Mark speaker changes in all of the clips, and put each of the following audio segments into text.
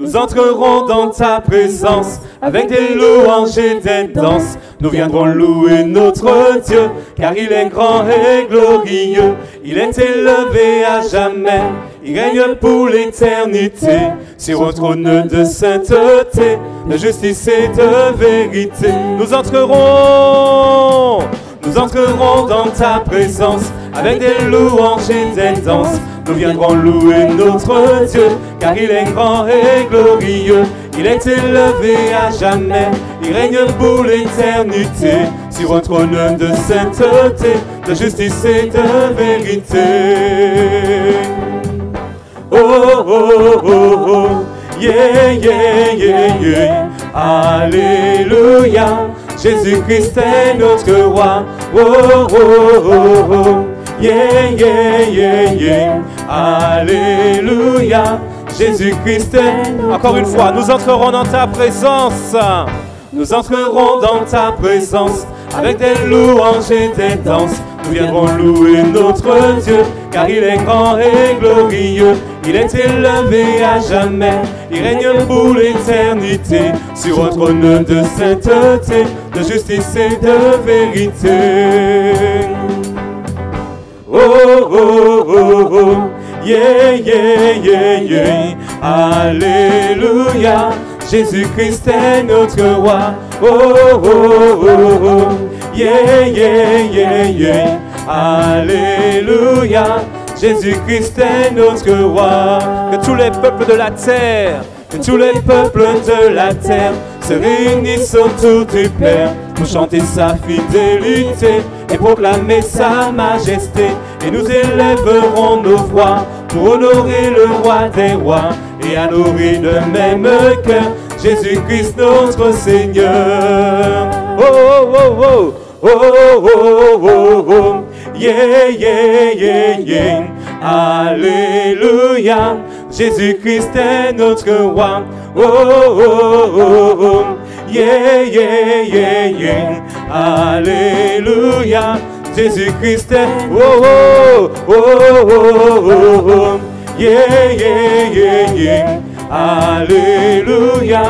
Speaker 1: Nous entrerons dans ta présence avec des louanges et des danses. Nous viendrons louer notre Dieu, car il est grand et glorieux. Il est élevé à jamais, il règne pour l'éternité, sur un trône de sainteté, de justice et de vérité. Nous entrerons dans ta présence avec des louanges et des danses. Nous viendrons louer notre Dieu, car il est grand et glorieux. Il est élevé à jamais, il règne pour l'éternité, sur un trône de sainteté, de justice et de vérité. Oh, oh, oh, oh, yeah, yeah, yeah, yeah. Alléluia, Jésus-Christ est notre roi. Oh, oh, oh, oh, yeah, yeah, yeah, yeah. Alléluia, Jésus-Christ est... Encore une fois, nous entrerons dans ta présence. Nous entrerons dans ta présence avec des louanges et des danses. Nous viendrons louer notre Dieu, car il est grand et glorieux. Il est élevé à jamais, il règne pour l'éternité, sur un trône de sainteté, de justice et de vérité. Oh, oh, oh, oh, yeah, yeah, yeah, yeah. Alléluia, Jésus-Christ est notre roi. Oh, oh, oh, oh, yeah, yeah, yeah, yeah. Alléluia, Jésus-Christ est notre roi. Que tous les peuples de la terre, que tous les peuples de la terre se réunissent autour du Père pour chanter sa fidélité et proclamer sa majesté. Et nous élèverons nos voix pour honorer le roi des rois et adorer de même cœur Jésus-Christ notre Seigneur. Oh, oh, oh, oh, oh, oh, oh, oh, yeah, yeah, yeah, yeah. Alléluia, Jésus-Christ est notre roi. Oh, oh, oh, oh, yeah, yeah, yeah, yeah. Alléluia, Jésus-Christ est... Oh, oh, oh, oh, oh, oh, yeah, yeah, yeah, yeah. Alléluia,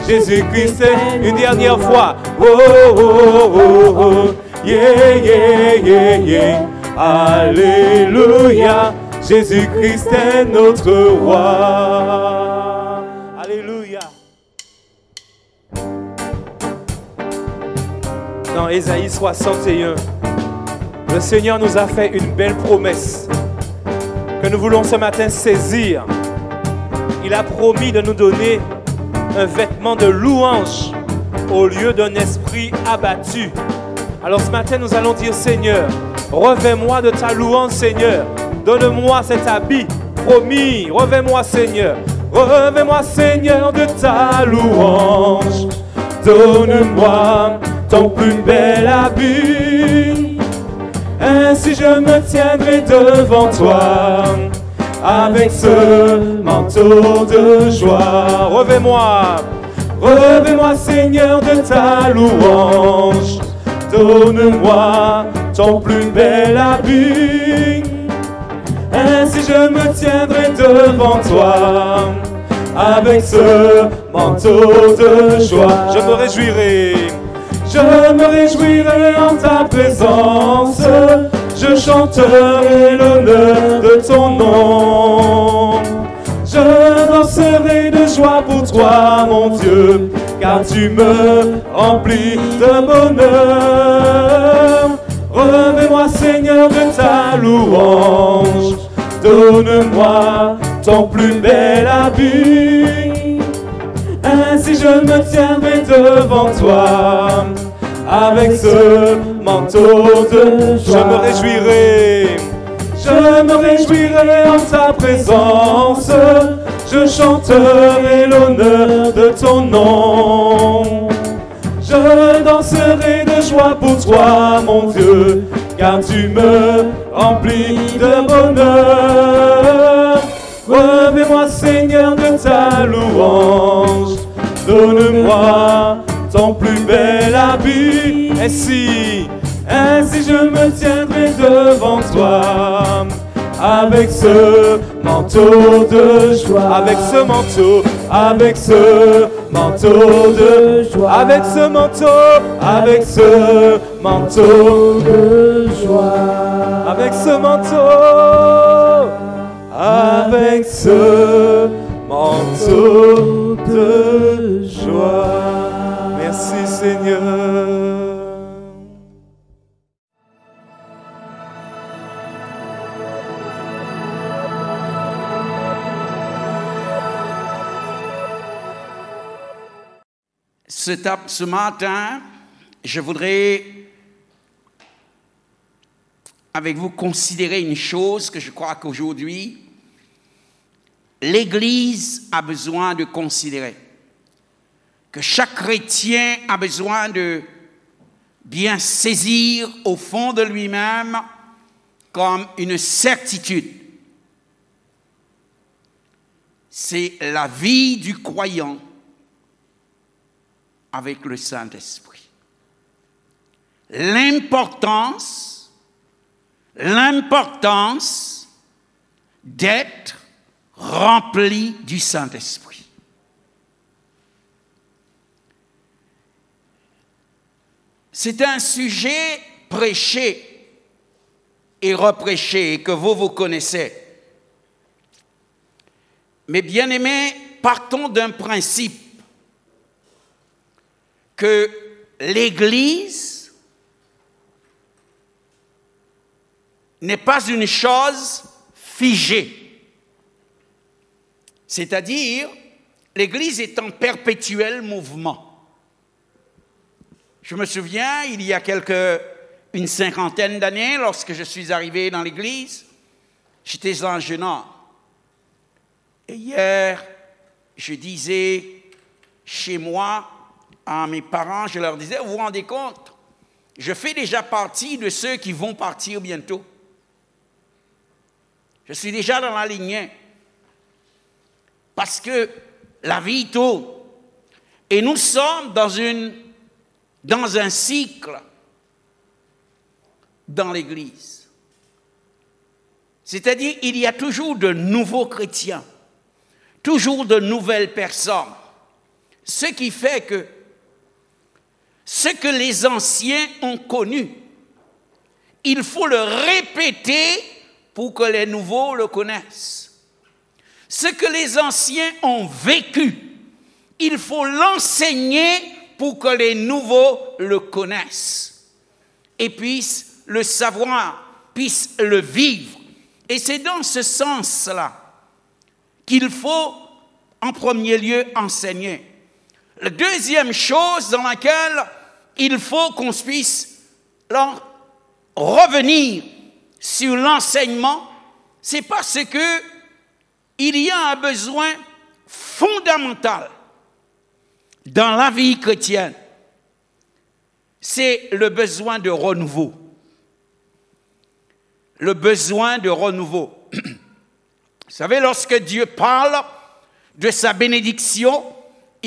Speaker 1: Jésus-Christ est... Une dernière fois. Oh, oh, oh, oh, yeah, yeah, yeah, yeah. Alléluia, Jésus-Christ est notre roi. Alléluia. Dans Ésaïe 61, le Seigneur nous a fait une belle promesse que nous voulons ce matin saisir. Il a promis de nous donner un vêtement de louange au lieu d'un esprit abattu. Alors ce matin, nous allons dire, Seigneur, revêt-moi de ta louange, Seigneur. Donne-moi cet habit promis. Revêt-moi, Seigneur. Revêt-moi, Seigneur, de ta louange. Donne-moi ton plus bel habit. Ainsi je me tiendrai devant toi avec ce manteau de joie. Revêt-moi. Revêt-moi, Seigneur, de ta louange. Donne-moi ton plus bel habit. Ainsi je me tiendrai devant toi avec ce manteau de joie. Je me réjouirai en ta présence. Je chanterai l'honneur de ton nom. Je danserai de joie pour toi, mon Dieu, car tu me remplis de bonheur. Revêt-moi, Seigneur, de ta louange. Donne-moi ton plus bel habit. Ainsi je me tiendrai devant toi avec ce manteau de joie. Je me réjouirai en ta présence. Je chanterai l'honneur de ton nom. Je danserai de joie pour toi, mon Dieu, car tu me remplis de bonheur. Revêt-moi, Seigneur, de ta louange. Donne-moi ton plus bel habit. Ainsi je me tiendrai devant toi avec ce manteau de joie, avec ce manteau, avec ce manteau de joie, avec ce manteau, avec ce manteau de joie, avec ce manteau, avec ce manteau de joie. Merci Seigneur.
Speaker 2: Ce matin, je voudrais avec vous considérer une chose que je crois qu'aujourd'hui, l'Église a besoin de considérer, que chaque chrétien a besoin de bien saisir au fond de lui-même comme une certitude. C'est la vie du croyant avec le Saint-Esprit. L'importance d'être rempli du Saint-Esprit. C'est un sujet prêché et reprêché que vous connaissez. Mais bien aimés, partons d'un principe que l'Église n'est pas une chose figée. C'est-à-dire, l'Église est en perpétuel mouvement. Je me souviens, il y a une cinquantaine d'années, lorsque je suis arrivé dans l'Église, j'étais en jeune homme. Et hier, je disais chez moi à mes parents, je leur disais, vous vous rendez compte, je fais déjà partie de ceux qui vont partir bientôt. Je suis déjà dans la lignée. Parce que la vie tourne. Et nous sommes dans un cycle dans l'Église. C'est-à-dire, il y a toujours de nouveaux chrétiens, toujours de nouvelles personnes. Ce qui fait que ce que les anciens ont connu, il faut le répéter pour que les nouveaux le connaissent. Ce que les anciens ont vécu, il faut l'enseigner pour que les nouveaux le connaissent et puissent le savoir, puissent le vivre. Et c'est dans ce sens-là qu'il faut en premier lieu enseigner. La deuxième chose dans laquelle il faut qu'on puisse revenir sur l'enseignement, c'est parce que il y a un besoin fondamental dans la vie chrétienne. C'est le besoin de renouveau. Le besoin de renouveau. Vous savez, lorsque Dieu parle de sa bénédiction,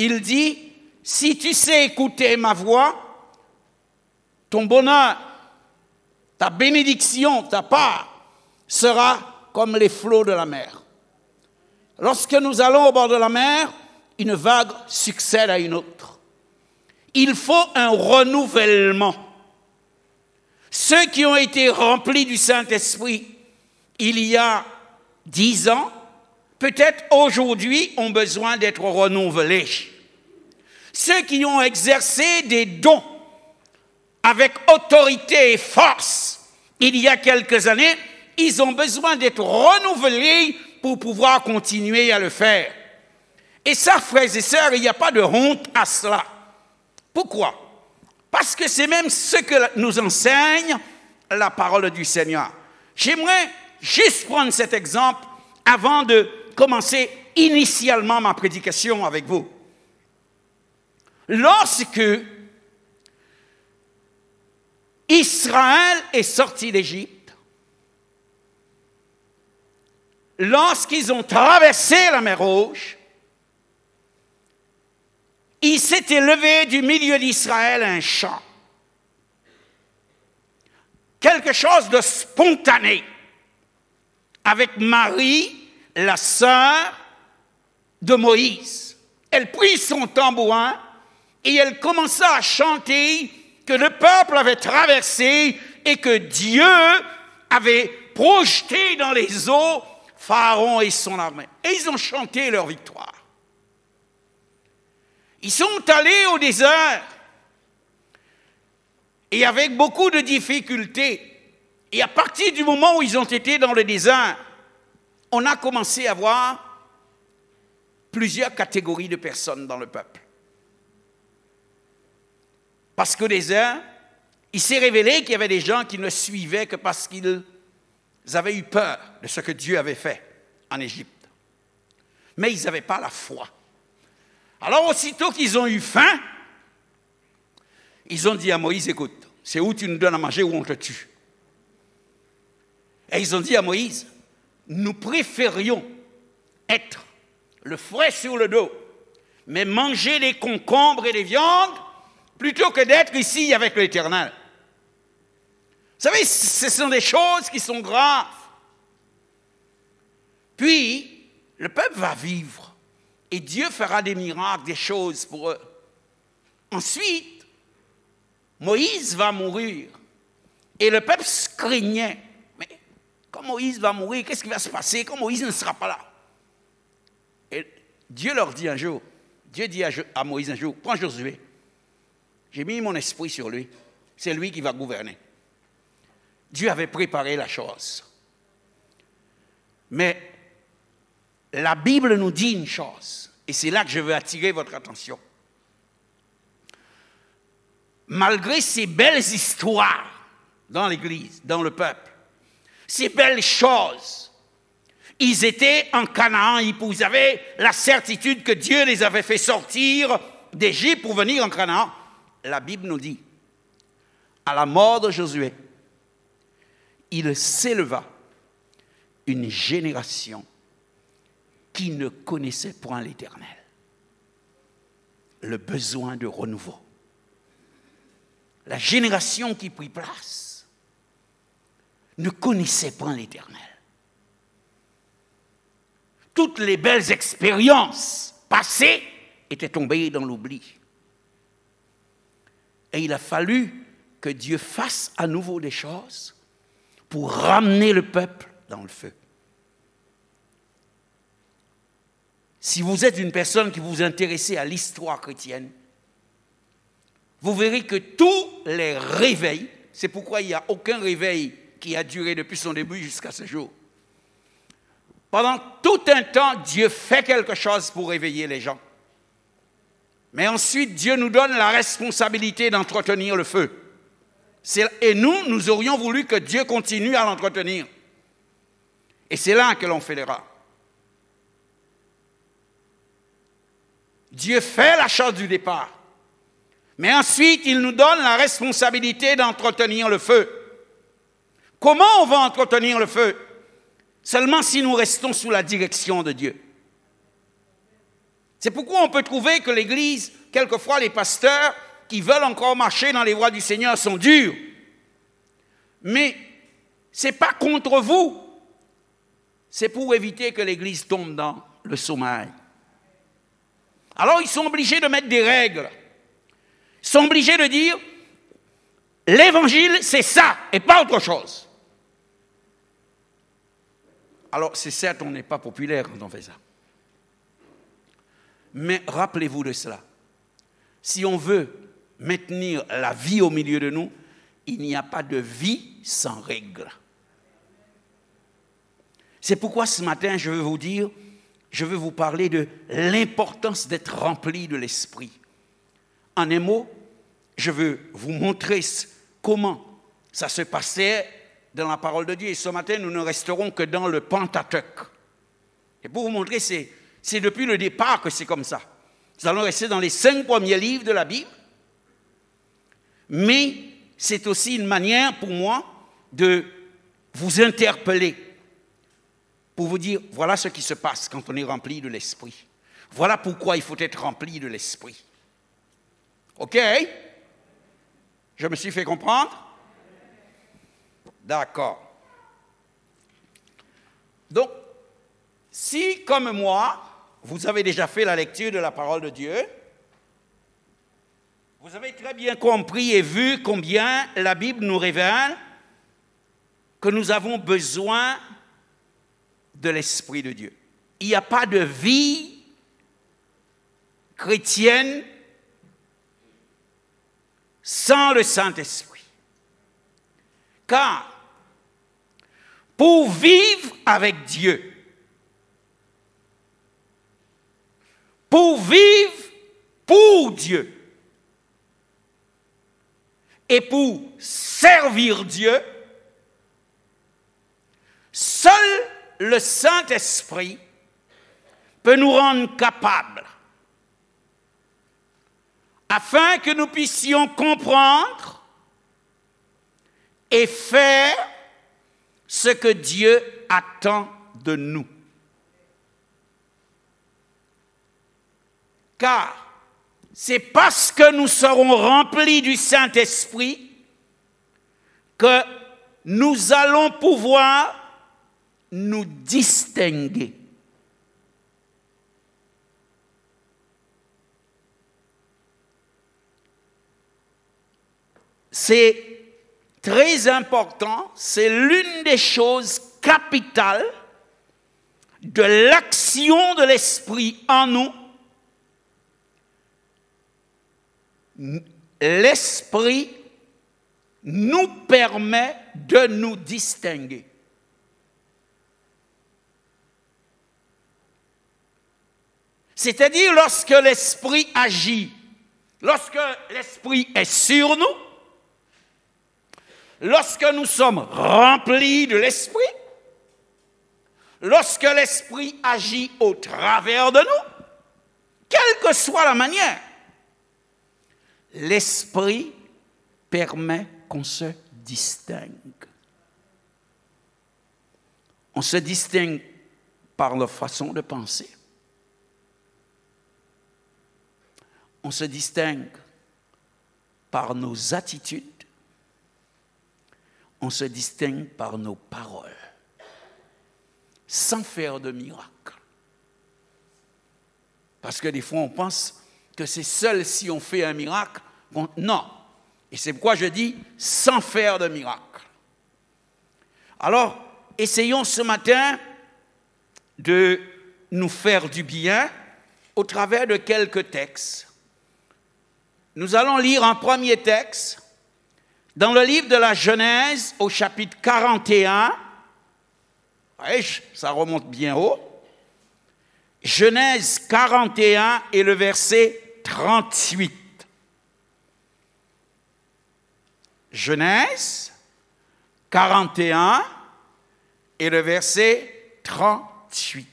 Speaker 2: il dit, si tu sais écouter ma voix, ton bonheur, ta bénédiction, ta part, sera comme les flots de la mer. Lorsque nous allons au bord de la mer, une vague succède à une autre. Il faut un renouvellement. Ceux qui ont été remplis du Saint-Esprit il y a 10 ans, peut-être aujourd'hui, ont besoin d'être renouvelés. Ceux qui ont exercé des dons avec autorité et force il y a quelques années, ils ont besoin d'être renouvelés pour pouvoir continuer à le faire. Et ça, frères et sœurs, il n'y a pas de honte à cela. Pourquoi? Parce que c'est même ce que nous enseigne la parole du Seigneur. J'aimerais juste prendre cet exemple avant de commencer initialement ma prédication avec vous. Lorsque Israël est sorti d'Égypte, lorsqu'ils ont traversé la mer Rouge, il s'est élevé du milieu d'Israël un chant. Quelque chose de spontané avec Marie, la sœur de Moïse. Elle prit son tambourin et elle commença à chanter que le peuple avait traversé et que Dieu avait projeté dans les eaux Pharaon et son armée. Et ils ont chanté leur victoire. Ils sont allés au désert et avec beaucoup de difficultés. Et à partir du moment où ils ont été dans le désert, on a commencé à voir plusieurs catégories de personnes dans le peuple. Parce qu'au désert, il s'est révélé qu'il y avait des gens qui ne suivaient que parce qu'ils avaient eu peur de ce que Dieu avait fait en Égypte. Mais ils n'avaient pas la foi. Alors aussitôt qu'ils ont eu faim, ils ont dit à Moïse, écoute, c'est où tu nous donnes à manger ou on te tue. Et ils ont dit à Moïse, nous préférions être le fouet sur le dos, mais manger des concombres et des viandes, plutôt que d'être ici avec l'Éternel. Vous savez, ce sont des choses qui sont graves. Puis, le peuple va vivre, et Dieu fera des miracles, des choses pour eux. Ensuite, Moïse va mourir, et le peuple se craignait. Mais quand Moïse va mourir, qu'est-ce qui va se passer quand Moïse ne sera pas là? Et Dieu leur dit un jour, Dieu dit à Moïse un jour, prends Josué, j'ai mis mon esprit sur lui, c'est lui qui va gouverner. Dieu avait préparé la chose. Mais la Bible nous dit une chose, et c'est là que je veux attirer votre attention. Malgré ces belles histoires dans l'Église, dans le peuple, ces belles choses, ils étaient en Canaan, ils avaient la certitude que Dieu les avait fait sortir d'Égypte pour venir en Canaan. La Bible nous dit, à la mort de Josué, il s'éleva une génération qui ne connaissait point l'Éternel. Le besoin de renouveau. La génération qui prit place ne connaissait point l'Éternel. Toutes les belles expériences passées étaient tombées dans l'oubli. Et il a fallu que Dieu fasse à nouveau des choses pour ramener le peuple dans le feu. Si vous êtes une personne qui vous intéresse à l'histoire chrétienne, vous verrez que tous les réveils, c'est pourquoi il n'y a aucun réveil qui a duré depuis son début jusqu'à ce jour. Pendant tout un temps, Dieu fait quelque chose pour réveiller les gens. Mais ensuite, Dieu nous donne la responsabilité d'entretenir le feu. Et nous aurions voulu que Dieu continue à l'entretenir. Et c'est là que l'on fait l'erreur. Dieu fait la chose du départ. Mais ensuite, il nous donne la responsabilité d'entretenir le feu. Comment on va entretenir le feu? Seulement si nous restons sous la direction de Dieu. C'est pourquoi on peut trouver que l'Église, quelquefois les pasteurs qui veulent encore marcher dans les voies du Seigneur sont durs. Mais ce n'est pas contre vous. C'est pour éviter que l'Église tombe dans le sommeil. Alors ils sont obligés de mettre des règles. Ils sont obligés de dire, l'Évangile c'est ça et pas autre chose. Alors c'est certes, on n'est pas populaire quand on fait ça. Mais rappelez-vous de cela. Si on veut maintenir la vie au milieu de nous, il n'y a pas de vie sans règles. C'est pourquoi ce matin, je veux vous parler de l'importance d'être rempli de l'Esprit. En un mot, je veux vous montrer comment ça se passait dans la parole de Dieu. Et ce matin, nous ne resterons que dans le Pentateuque. Et pour vous montrer, c'est depuis le départ que c'est comme ça. Nous allons rester dans les 5 premiers livres de la Bible. Mais c'est aussi une manière pour moi de vous interpeller. Pour vous dire, voilà ce qui se passe quand on est rempli de l'Esprit. Voilà pourquoi il faut être rempli de l'Esprit. OK? Je me suis fait comprendre? D'accord. Donc, si, comme moi, vous avez déjà fait la lecture de la parole de Dieu, vous avez très bien compris et vu combien la Bible nous révèle que nous avons besoin de l'Esprit de Dieu. Il n'y a pas de vie chrétienne sans le Saint-Esprit. Car pour vivre avec Dieu, pour vivre pour Dieu et pour servir Dieu, seul le Saint-Esprit peut nous rendre capables afin que nous puissions comprendre et faire ce que Dieu attend de nous. Car c'est parce que nous serons remplis du Saint-Esprit que nous allons pouvoir nous distinguer. C'est très important, c'est l'une des choses capitales de l'action de l'Esprit en nous. L'Esprit nous permet de nous distinguer. C'est-à-dire lorsque l'Esprit agit, lorsque l'Esprit est sur nous, lorsque nous sommes remplis de l'Esprit, lorsque l'Esprit agit au travers de nous, quelle que soit la manière, l'Esprit permet qu'on se distingue. On se distingue par la façon de penser. On se distingue par nos attitudes. On se distingue par nos paroles, sans faire de miracle. Parce que des fois, on pense que c'est seul si on fait un miracle. Non. Et c'est pourquoi je dis sans faire de miracle. Alors, essayons ce matin de nous faire du bien au travers de quelques textes. Nous allons lire un premier texte dans le livre de la Genèse au chapitre 41. Ça remonte bien haut. Genèse 41 et le verset 38. Genèse 41 et le verset 38.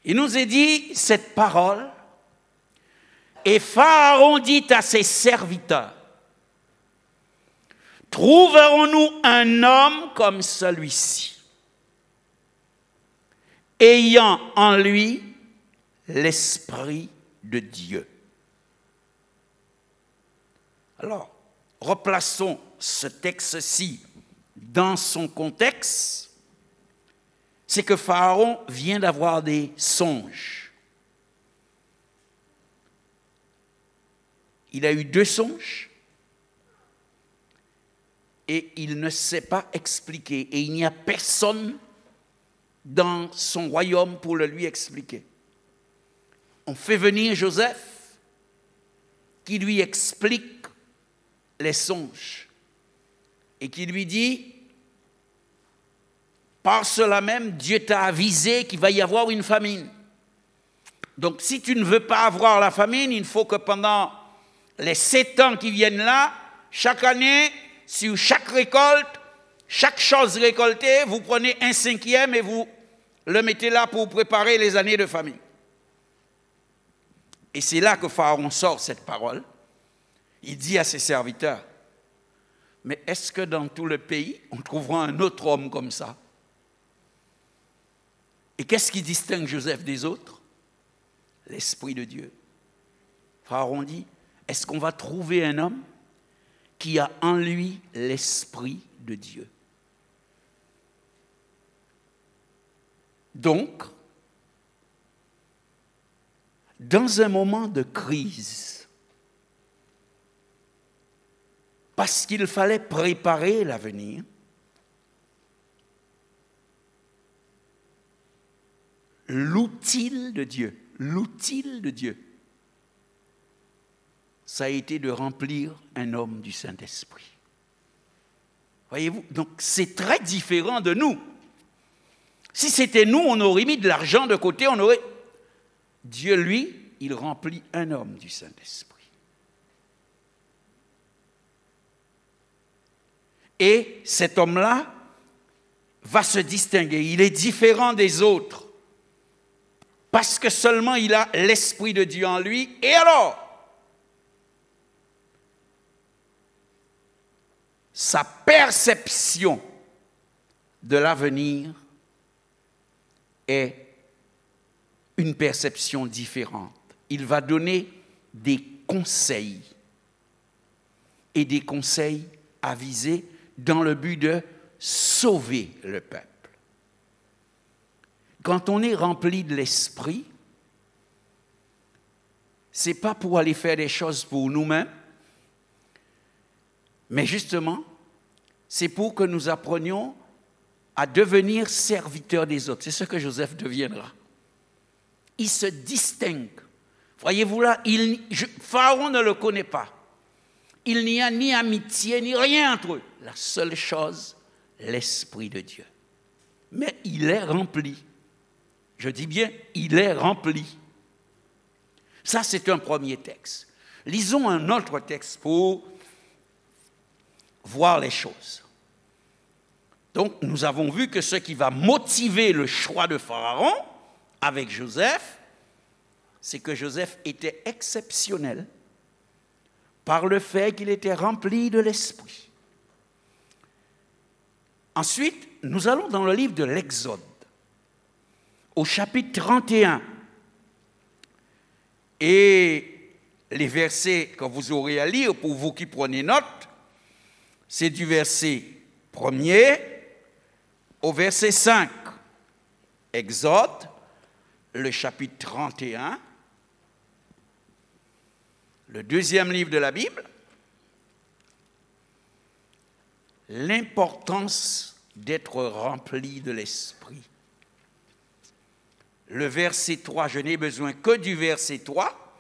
Speaker 2: Il nous est dit cette parole, et Pharaon dit à ses serviteurs, « Trouverons-nous un homme comme celui-ci, ayant en lui l'Esprit de Dieu ?» Alors, replaçons ce texte-ci dans son contexte. C'est que Pharaon vient d'avoir des songes. Il a eu 2 songes et il ne sait pas expliquer. Et il n'y a personne dans son royaume pour le lui expliquer. On fait venir Joseph qui lui explique les songes et qui lui dit: par cela même, Dieu t'a avisé qu'il va y avoir une famine. Donc, si tu ne veux pas avoir la famine, il faut que pendant les 7 ans qui viennent là, chaque année, sur chaque récolte, chaque chose récoltée, vous prenez 1/5 et vous le mettez là pour préparer les années de famine. Et c'est là que Pharaon sort cette parole. Il dit à ses serviteurs: mais est-ce que dans tout le pays, on trouvera un autre homme comme ça? Et qu'est-ce qui distingue Joseph des autres? l'Esprit de Dieu. Pharaon dit, est-ce qu'on va trouver un homme qui a en lui l'Esprit de Dieu? Donc, dans un moment de crise, parce qu'il fallait préparer l'avenir, l'outil de Dieu, ça a été de remplir un homme du Saint-Esprit. Voyez-vous, donc c'est très différent de nous. Si c'était nous, on aurait mis de l'argent de côté, on aurait... Dieu, lui, il remplit un homme du Saint-Esprit. Et cet homme-là va se distinguer. Il est différent des autres. Parce que seulement il a l'Esprit de Dieu en lui. Et alors, sa perception de l'avenir est une perception différente. Il va donner des conseils, et des conseils avisés dans le but de sauver le peuple. Quand on est rempli de l'Esprit, ce n'est pas pour aller faire des choses pour nous-mêmes, mais justement, c'est pour que nous apprenions à devenir serviteurs des autres. C'est ce que Joseph deviendra. Il se distingue. Voyez-vous là, Pharaon ne le connaît pas. Il n'y a ni amitié, ni rien entre eux. La seule chose, l'Esprit de Dieu. Mais il est rempli. Je dis bien, il est rempli. Ça, c'est un premier texte. Lisons un autre texte pour voir les choses. Donc, nous avons vu que ce qui va motiver le choix de Pharaon avec Joseph, c'est que Joseph était exceptionnel par le fait qu'il était rempli de l'Esprit. Ensuite, nous allons dans le livre de l'Exode, au chapitre 31. Et les versets que vous aurez à lire, pour vous qui prenez note, c'est du verset 1er au verset 5. Exode, le chapitre 31, le deuxième livre de la Bible, l'importance d'être rempli de l'Esprit. Le verset 3, je n'ai besoin que du verset 3,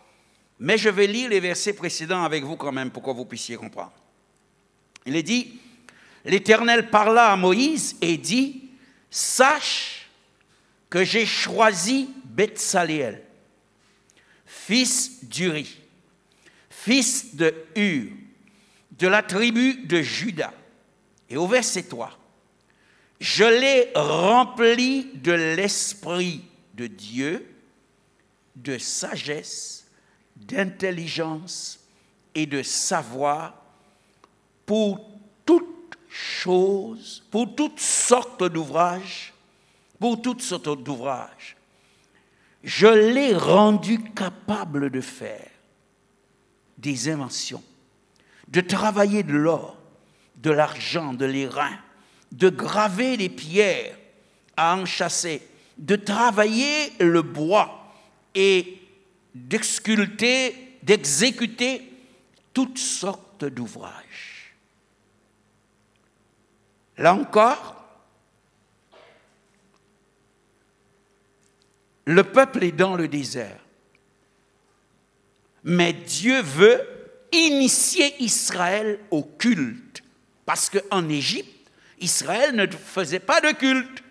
Speaker 2: mais je vais lire les versets précédents avec vous quand même pour que vous puissiez comprendre. Il est dit, l'Éternel parla à Moïse et dit, « Sache que j'ai choisi Betsaléel, fils d'Uri, fils de Hur, de la tribu de Juda. » Et au verset 3, « Je l'ai rempli de l'Esprit de Dieu, de sagesse, d'intelligence et de savoir pour toutes choses, pour toutes sortes d'ouvrages, Je l'ai rendu capable de faire des inventions, de travailler de l'or, de l'argent, de l'airain, de graver des pierres à enchâsser, de travailler le bois et d'exécuter toutes sortes d'ouvrages. Là encore, le peuple est dans le désert, mais Dieu veut initier Israël au culte, parce qu'en Égypte, Israël ne faisait pas de culte.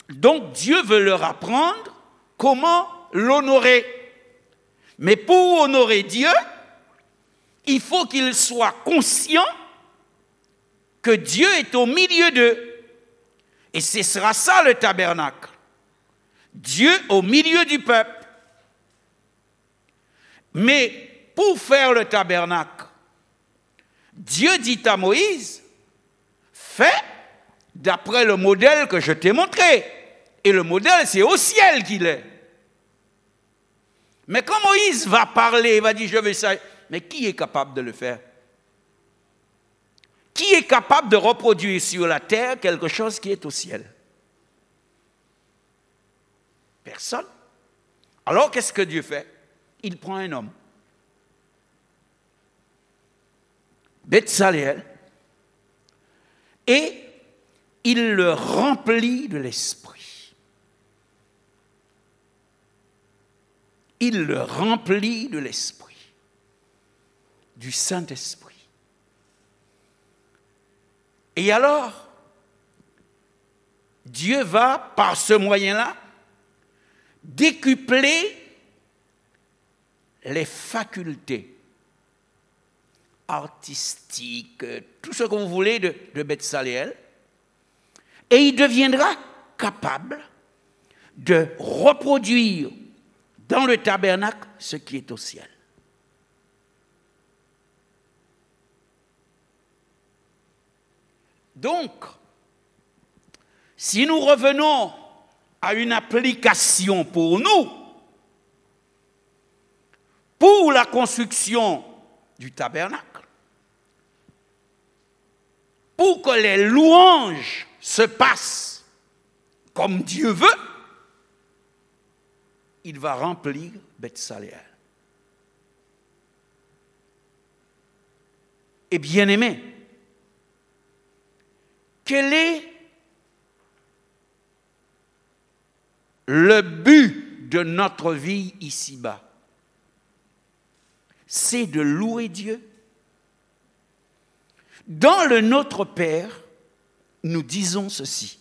Speaker 2: Donc Dieu veut leur apprendre comment l'honorer. Mais pour honorer Dieu, il faut qu'ils soient conscients que Dieu est au milieu d'eux. Et ce sera ça le tabernacle. Dieu au milieu du peuple. Mais pour faire le tabernacle, Dieu dit à Moïse, fais d'après le modèle que je t'ai montré. Et le modèle, c'est au ciel qu'il est. Mais quand Moïse va parler, il va dire, je veux ça. Mais qui est capable de le faire? Qui est capable de reproduire sur la terre quelque chose qui est au ciel? Personne. Alors, qu'est-ce que Dieu fait? Il prend un homme, Betsaleel, et il le remplit de l'Esprit. Il le remplit de l'Esprit, du Saint-Esprit. Et alors, Dieu va, par ce moyen-là, décupler les facultés artistiques, tout ce que vous voulez de Betsaleel, et il deviendra capable de reproduire dans le tabernacle ce qui est au ciel. Donc, si nous revenons à une application pour nous, pour la construction du tabernacle, pour que les louanges se passent comme Dieu veut, il va remplir Betsaleel. Et bien-aimé, quel est le but de notre vie ici-bas? C'est de louer Dieu. Dans le Notre Père, nous disons ceci: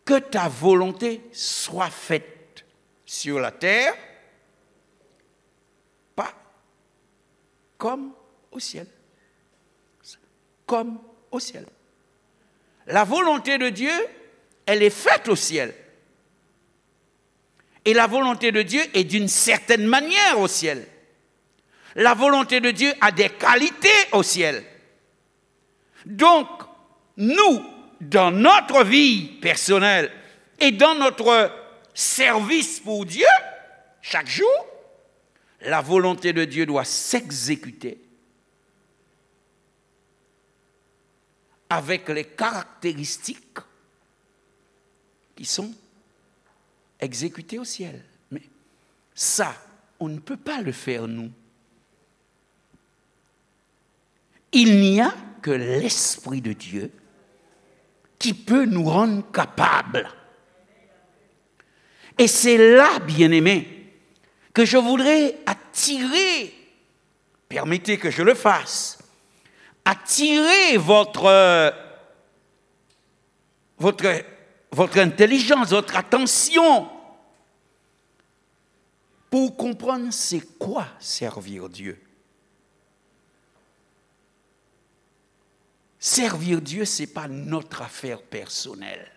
Speaker 2: que ta volonté soit faite sur la terre, pas comme au ciel. Comme au ciel. La volonté de Dieu, elle est faite au ciel. Et la volonté de Dieu est d'une certaine manière au ciel. La volonté de Dieu a des qualités au ciel. Donc, nous, dans notre vie personnelle et dans notre service pour Dieu, chaque jour, la volonté de Dieu doit s'exécuter avec les caractéristiques qui sont exécutées au ciel. Mais ça, on ne peut pas le faire nous. Il n'y a que l'Esprit de Dieu qui peut nous rendre capables. Et c'est là, bien-aimés, que je voudrais attirer, permettez que je le fasse, attirer votre intelligence, votre attention pour comprendre c'est quoi servir Dieu. Servir Dieu, ce n'est pas notre affaire personnelle.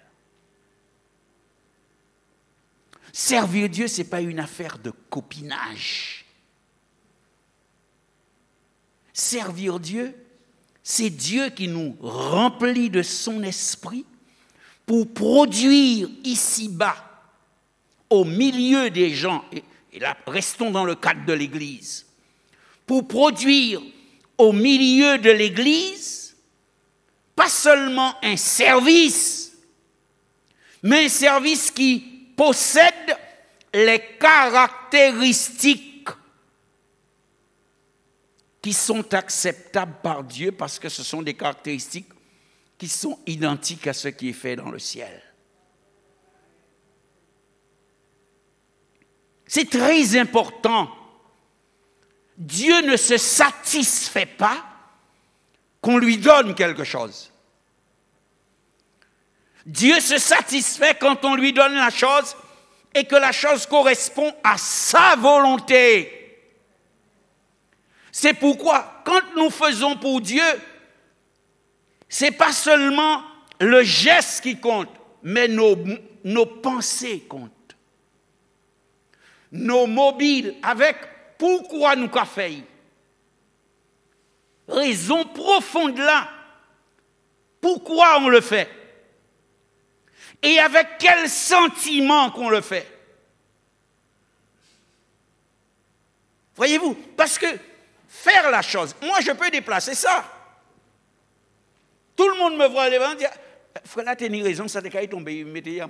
Speaker 2: Servir Dieu, ce n'est pas une affaire de copinage. Servir Dieu, c'est Dieu qui nous remplit de son esprit pour produire ici-bas, au milieu des gens, et là, restons dans le cadre de l'Église, pour produire au milieu de l'Église, pas seulement un service, mais un service qui possède les caractéristiques qui sont acceptables par Dieu parce que ce sont des caractéristiques qui sont identiques à ce qui est fait dans le ciel. C'est très important. Dieu ne se satisfait pas qu'on lui donne quelque chose. Dieu se satisfait quand on lui donne la chose et que la chose correspond à sa volonté. C'est pourquoi, quand nous faisons pour Dieu, ce n'est pas seulement le geste qui compte, mais nos pensées comptent. Nos mobiles, avec pourquoi nous qu'a fait. Raison profonde là. Pourquoi on le fait? Et avec quel sentiment qu'on le fait? Voyez-vous, parce que faire la chose, moi je peux déplacer ça. Tout le monde me voit aller et dire, frère, là, tu as raison, ça t'est tombé, mettez.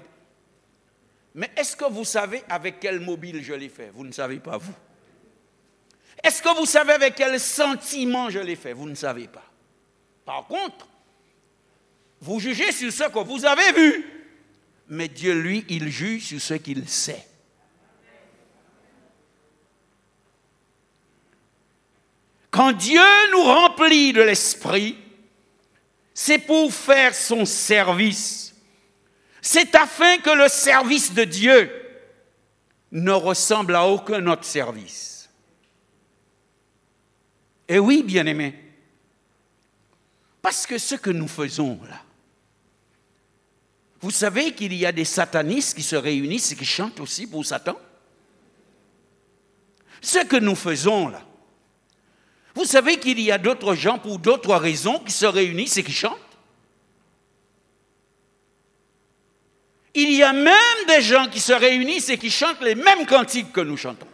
Speaker 2: Mais est-ce que vous savez avec quel mobile je l'ai fait? Vous ne savez pas, vous. Est-ce que vous savez avec quel sentiment je l'ai fait? Vous ne savez pas. Par contre, vous jugez sur ce que vous avez vu. Mais Dieu, lui, il juge sur ce qu'il sait. Quand Dieu nous remplit de l'esprit, c'est pour faire son service. C'est afin que le service de Dieu ne ressemble à aucun autre service. Et oui, bien-aimés, parce que ce que nous faisons là, vous savez qu'il y a des satanistes qui se réunissent et qui chantent aussi pour Satan. Ce que nous faisons là, vous savez qu'il y a d'autres gens pour d'autres raisons qui se réunissent et qui chantent. Il y a même des gens qui se réunissent et qui chantent les mêmes cantiques que nous chantons.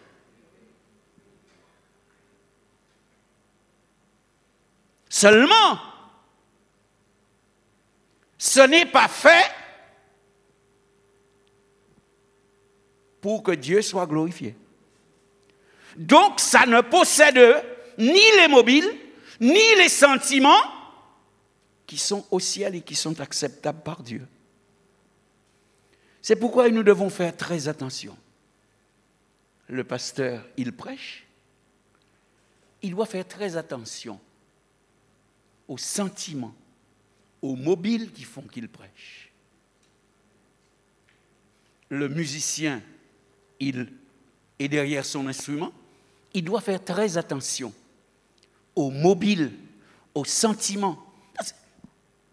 Speaker 2: Seulement, ce n'est pas fait pour que Dieu soit glorifié. Donc, ça ne possède ni les mobiles, ni les sentiments qui sont au ciel et qui sont acceptables par Dieu. C'est pourquoi nous devons faire très attention. Le pasteur, il prêche. Il doit faire très attention aux sentiments, aux mobiles qui font qu'il prêche. Le musicien, il est derrière son instrument. Il doit faire très attention aux mobiles, aux sentiments.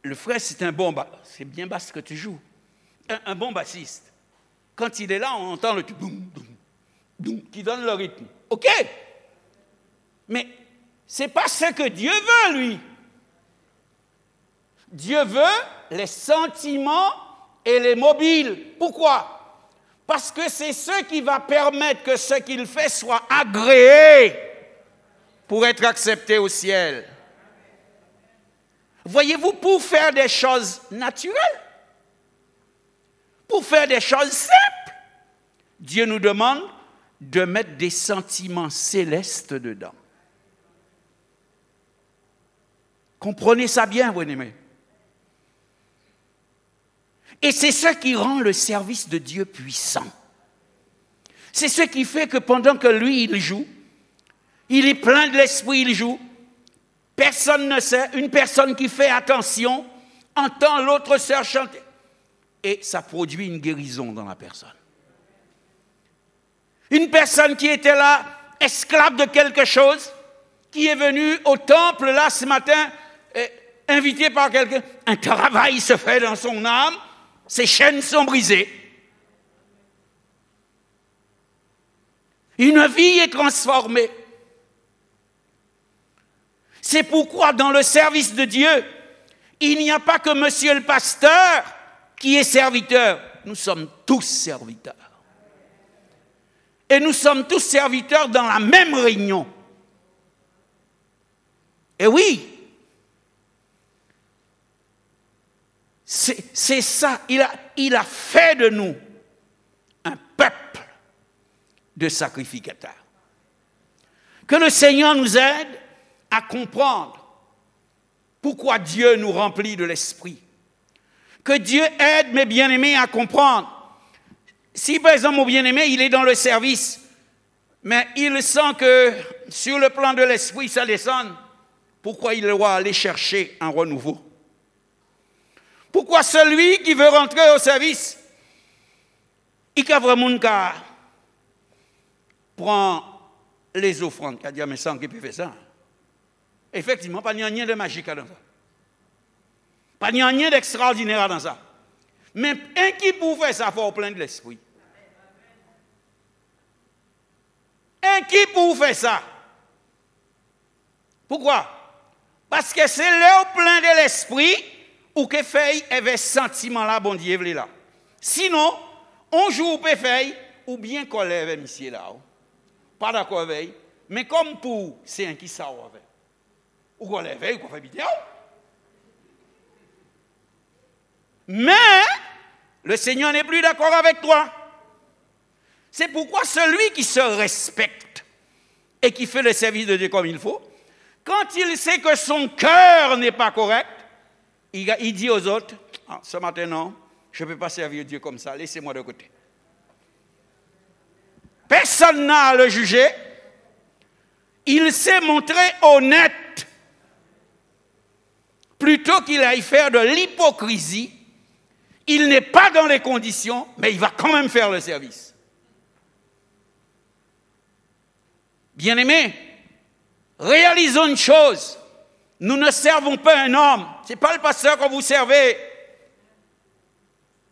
Speaker 2: Le frère, c'est un bon c'est bien basse que tu joues. Un bon bassiste, quand il est là, on entend le doum, doum, doum, qui donne le rythme. OK? Mais ce n'est pas ce que Dieu veut, lui. Dieu veut les sentiments et les mobiles. Pourquoi? Parce que c'est ce qui va permettre que ce qu'il fait soit agréé pour être accepté au ciel. Voyez-vous, pour faire des choses naturelles, pour faire des choses simples, Dieu nous demande de mettre des sentiments célestes dedans. Comprenez ça bien, vous aimés. Et c'est ce qui rend le service de Dieu puissant. C'est ce qui fait que pendant que lui, il joue, il est plein de l'esprit, il joue, personne ne sait, une personne qui fait attention entend l'autre sœur chanter. Et ça produit une guérison dans la personne. Une personne qui était là, esclave de quelque chose, qui est venue au temple là ce matin, invitée par quelqu'un, un travail se fait dans son âme, ses chaînes sont brisées. Une vie est transformée. C'est pourquoi dans le service de Dieu, il n'y a pas que monsieur le pasteur qui est serviteur. Nous sommes tous serviteurs. Et nous sommes tous serviteurs dans la même réunion. Et oui, c'est ça. Il a fait de nous un peuple de sacrificateurs. Que le Seigneur nous aide à comprendre pourquoi Dieu nous remplit de l'esprit. Que Dieu aide mes bien-aimés à comprendre. Si par exemple mon bien-aimé, il est dans le service, mais il sent que sur le plan de l'esprit, ça descend, pourquoi il doit aller chercher un renouveau? Pourquoi celui qui veut rentrer au service, il a vraiment qu'à prendre les offrandes, qui a dit, mais ça, qui peut faire ça? Effectivement, pas n'y a rien de magique dans ça. Pas n'y a rien d'extraordinaire dans ça. Mais un qui peut faire ça, il faut plein de l'esprit. Un qui peut faire ça. Pourquoi? Parce que c'est là plein de l'esprit ou que fait avec sentiment là, bon Dieu, là. Sinon, on joue au fait ou bien qu'on lève monsieur là. Pas d'accord avec, Mais comme pour c'est un qui ça ou avec. Ou qu'on lève, ou qu'on fait vidéo. Mais le Seigneur n'est plus d'accord avec toi. C'est pourquoi celui qui se respecte et qui fait le service de Dieu comme il faut, quand il sait que son cœur n'est pas correct, il dit aux autres, ah, ce matin non, je ne peux pas servir Dieu comme ça, laissez-moi de côté. Personne n'a à le juger. Il s'est montré honnête. Plutôt qu'il aille faire de l'hypocrisie, il n'est pas dans les conditions, mais il va quand même faire le service. Bien-aimés, réalisons une chose. Nous ne servons pas un homme. Ce n'est pas le pasteur que vous servez.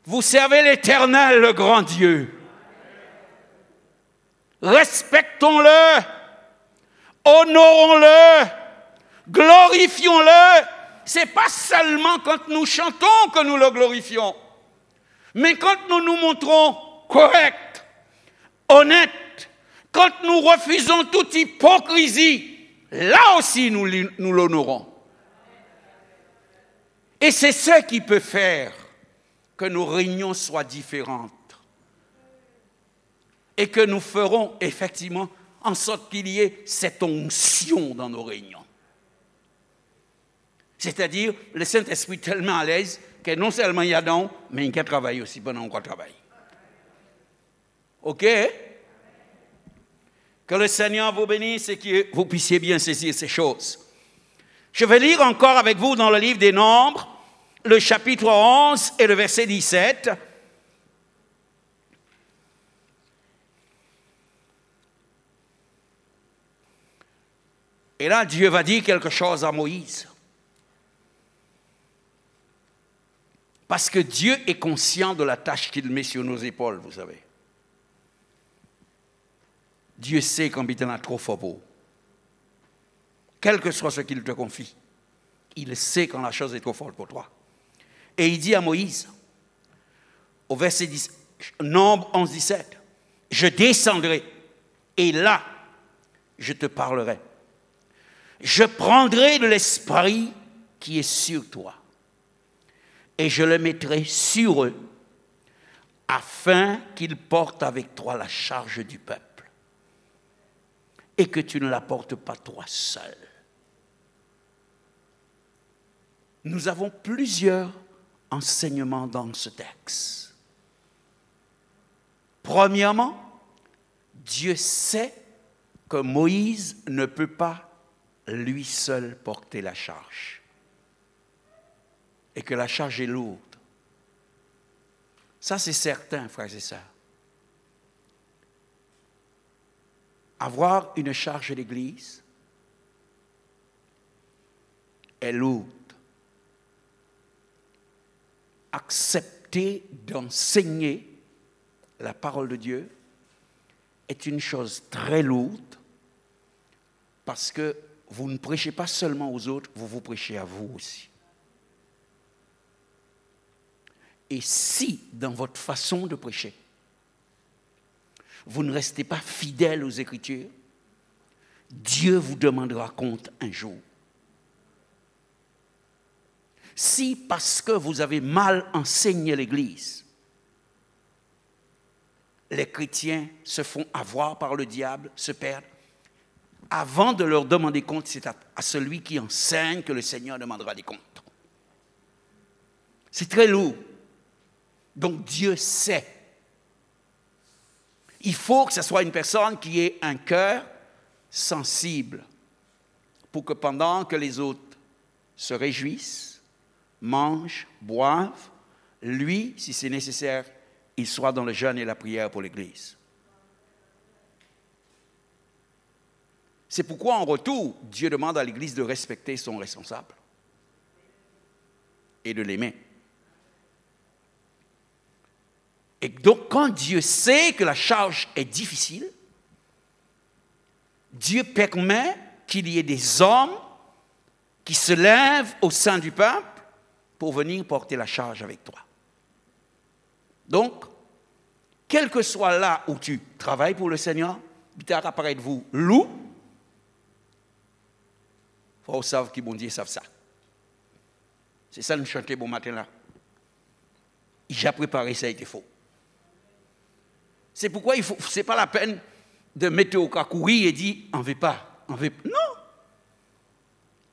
Speaker 2: Vous servez l'Éternel, le grand Dieu. Respectons-le, honorons-le, glorifions-le. Ce n'est pas seulement quand nous chantons que nous le glorifions, mais quand nous nous montrons corrects, honnêtes, quand nous refusons toute hypocrisie, là aussi nous l'honorons. Et c'est ce qui peut faire que nos réunions soient différentes. Et que nous ferons effectivement en sorte qu'il y ait cette onction dans nos réunions. C'est-à-dire, le Saint-Esprit tellement à l'aise que non seulement il y a donc, mais il y a travaillé aussi pendant qu'on travaille. OK? Que le Seigneur vous bénisse et que vous puissiez bien saisir ces choses. Je vais lire encore avec vous dans le livre des Nombres, le chapitre 11 et le verset 17. Et là, Dieu va dire quelque chose à Moïse. Parce que Dieu est conscient de la tâche qu'il met sur nos épaules, vous savez. Dieu sait quand il en a trop fort pour. Quel que soit ce qu'il te confie, il sait quand la chose est trop forte pour toi. Et il dit à Moïse, au verset 10, Nombre 11, 17, « Je descendrai, et là, je te parlerai. Je prendrai de l'esprit qui est sur toi, et je le mettrai sur eux, afin qu'ils portent avec toi la charge du peuple, et que tu ne la portes pas toi seul. » Nous avons plusieurs enseignements dans ce texte. Premièrement, Dieu sait que Moïse ne peut pas lui seul porter la charge. Et que la charge est lourde. Ça, c'est certain, frères et sœurs. Avoir une charge d'église est lourde. Accepter d'enseigner la parole de Dieu est une chose très lourde parce que vous ne prêchez pas seulement aux autres, vous vous prêchez à vous aussi. Et si, dans votre façon de prêcher, vous ne restez pas fidèle aux Écritures, Dieu vous demandera compte un jour. Si, parce que vous avez mal enseigné l'Église, les chrétiens se font avoir par le diable, se perdent, avant de leur demander compte, c'est à celui qui enseigne que le Seigneur demandera des comptes. C'est très lourd. Donc Dieu sait. Il faut que ce soit une personne qui ait un cœur sensible pour que pendant que les autres se réjouissent, mangent, boivent, lui, si c'est nécessaire, il soit dans le jeûne et la prière pour l'Église. C'est pourquoi, en retour, Dieu demande à l'Église de respecter son responsable et de l'aimer. Et donc, quand Dieu sait que la charge est difficile, Dieu permet qu'il y ait des hommes qui se lèvent au sein du peuple pour venir porter la charge avec toi. Donc, quel que soit là où tu travailles pour le Seigneur, il apparaît de vous loup, faut savoir qui bon Dieu savent ça. C'est ça nous chanter bon matin là. J'ai préparé ça, il faux. C'est pourquoi il faut, c'est pas la peine de mettre au cas courir et dire on veut pas, on veut pas. Non.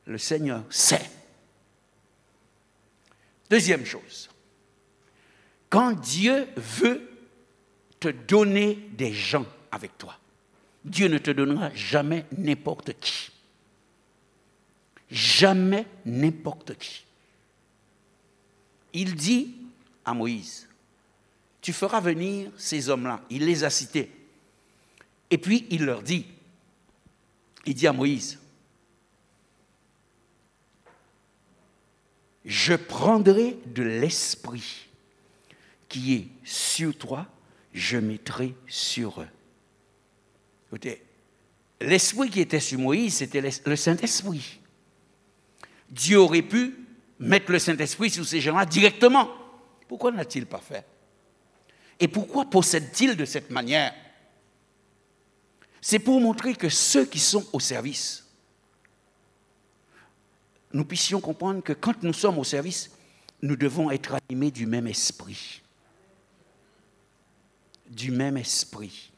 Speaker 2: Le Seigneur sait. Deuxième chose. Quand Dieu veut te donner des gens avec toi, Dieu ne te donnera jamais n'importe qui. Jamais n'importe qui. Il dit à Moïse, tu feras venir ces hommes-là. Il les a cités. Et puis il leur dit, il dit à Moïse, je prendrai de l'esprit qui est sur toi, je mettrai sur eux. Écoutez, l'esprit qui était sur Moïse, c'était le Saint-Esprit. Dieu aurait pu mettre le Saint-Esprit sur ces gens-là directement. Pourquoi n'a-t-il pas fait? Et pourquoi possède-t-il de cette manière? C'est pour montrer que ceux qui sont au service, nous puissions comprendre que quand nous sommes au service, nous devons être animés du même esprit. Du même esprit.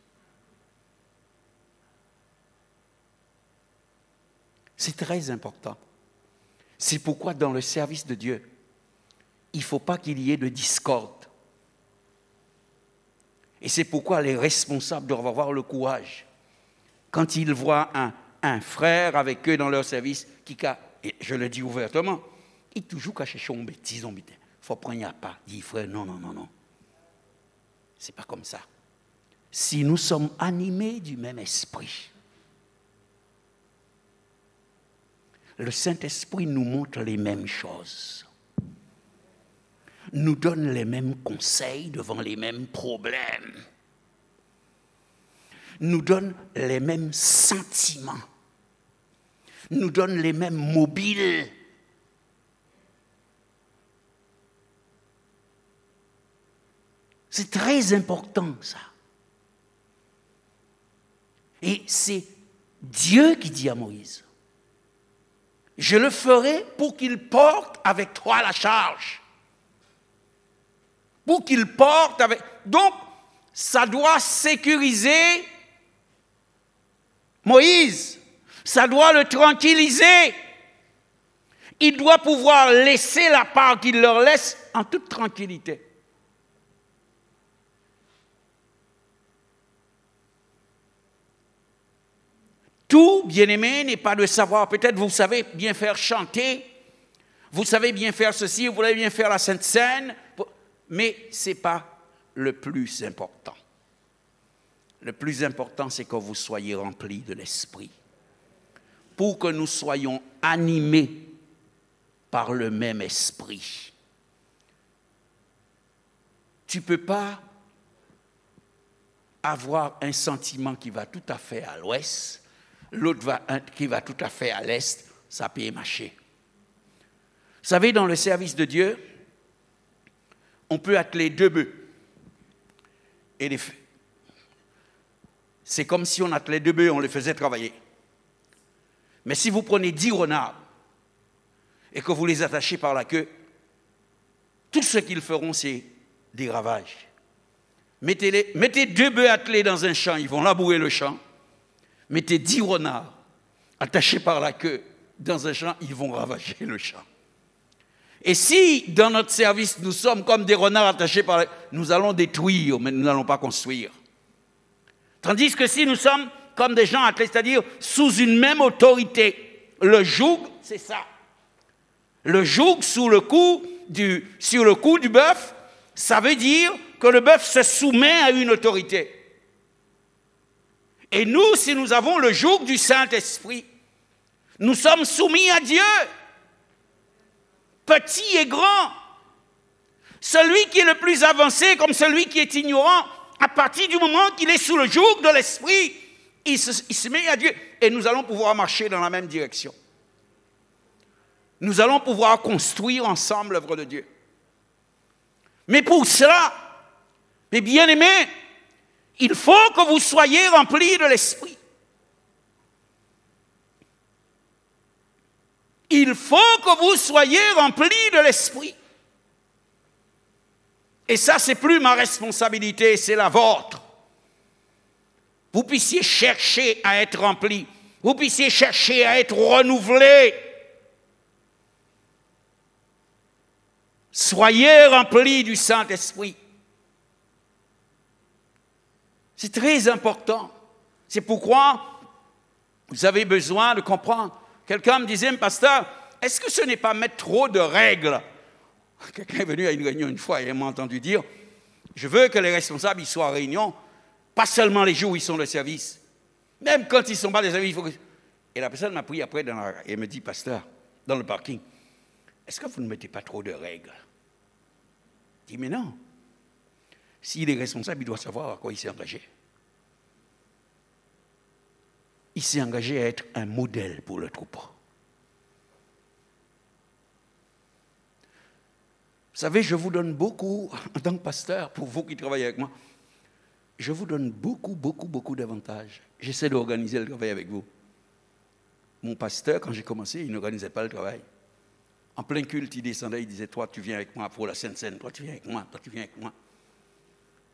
Speaker 2: C'est très important. C'est pourquoi dans le service de Dieu, il ne faut pas qu'il y ait de discorde. Et c'est pourquoi les responsables doivent avoir le courage. Quand ils voient un frère avec eux dans leur service, et je le dis ouvertement, il toujours caché son bêtise, il faut prendre à part. Il dit, frère, non. C'est pas comme ça. Si nous sommes animés du même esprit, le Saint-Esprit nous montre les mêmes choses, nous donne les mêmes conseils devant les mêmes problèmes, nous donne les mêmes sentiments, nous donne les mêmes mobiles. C'est très important, ça. Et c'est Dieu qui dit à Moïse, je le ferai pour qu'il porte avec toi la charge. Pour qu'il porte avec... Donc, ça doit sécuriser Moïse. Ça doit le tranquilliser. Il doit pouvoir laisser la part qu'il leur laisse en toute tranquillité. Tout, bien-aimé, n'est pas de savoir. Peut-être vous savez bien faire chanter, vous savez bien faire ceci, vous voulez bien faire la Sainte Seine, mais ce n'est pas le plus important. Le plus important, c'est que vous soyez remplis de l'Esprit. Pour que nous soyons animés par le même esprit. Tu ne peux pas avoir un sentiment qui va tout à fait à l'ouest, l'autre qui va tout à fait à l'est, ça peut marcher. Vous savez, dans le service de Dieu, on peut atteler 2 bœufs. Et c'est comme si on attelait 2 bœufs, on les faisait travailler. Mais si vous prenez 10 renards et que vous les attachez par la queue, tout ce qu'ils feront, c'est des ravages. Mettez 2 bœufs attelés dans un champ, ils vont labourer le champ. Mettez 10 renards attachés par la queue dans un champ, ils vont ravager le champ. Et si, dans notre service, nous sommes comme des renards attachés par la queue, nous allons détruire, mais nous n'allons pas construire. Tandis que si nous sommes comme des gens attelés, c'est-à-dire sous une même autorité, le joug, c'est ça. Le joug sur le cou du bœuf, ça veut dire que le bœuf se soumet à une autorité. Et nous, si nous avons le joug du Saint-Esprit, nous sommes soumis à Dieu, petit et grand. Celui qui est le plus avancé comme celui qui est ignorant, à partir du moment qu'il est sous le joug de l'Esprit, il se met à Dieu. Et nous allons pouvoir marcher dans la même direction. Nous allons pouvoir construire ensemble l'œuvre de Dieu. Mais pour cela, mes bien-aimés, il faut que vous soyez remplis de l'Esprit. Il faut que vous soyez remplis de l'Esprit. Et ça, c'est plus ma responsabilité, c'est la vôtre. Vous puissiez chercher à être remplis. Vous puissiez chercher à être renouvelés. Soyez remplis du Saint-Esprit. C'est très important. C'est pourquoi vous avez besoin de comprendre. Quelqu'un me disait, pasteur, est-ce que ce n'est pas mettre trop de règles? Quelqu'un est venu à une réunion une fois et il m'a entendu dire, je veux que les responsables ils soient en réunion, pas seulement les jours où ils sont de service. Même quand ils ne sont pas de service, il faut que... Et la personne m'a pris après et me dit, pasteur, dans le parking, est-ce que vous ne mettez pas trop de règles? Je dis, mais non. S'il est responsable, il doit savoir à quoi il s'est engagé. Il s'est engagé à être un modèle pour le troupeau. Vous savez, je vous donne beaucoup, en tant que pasteur, pour vous qui travaillez avec moi, je vous donne beaucoup d'avantages. J'essaie d'organiser le travail avec vous. Mon pasteur, quand j'ai commencé, il n'organisait pas le travail. En plein culte, il descendait, il disait, toi, tu viens avec moi pour la Sainte Seine, toi, tu viens avec moi, toi, tu viens avec moi.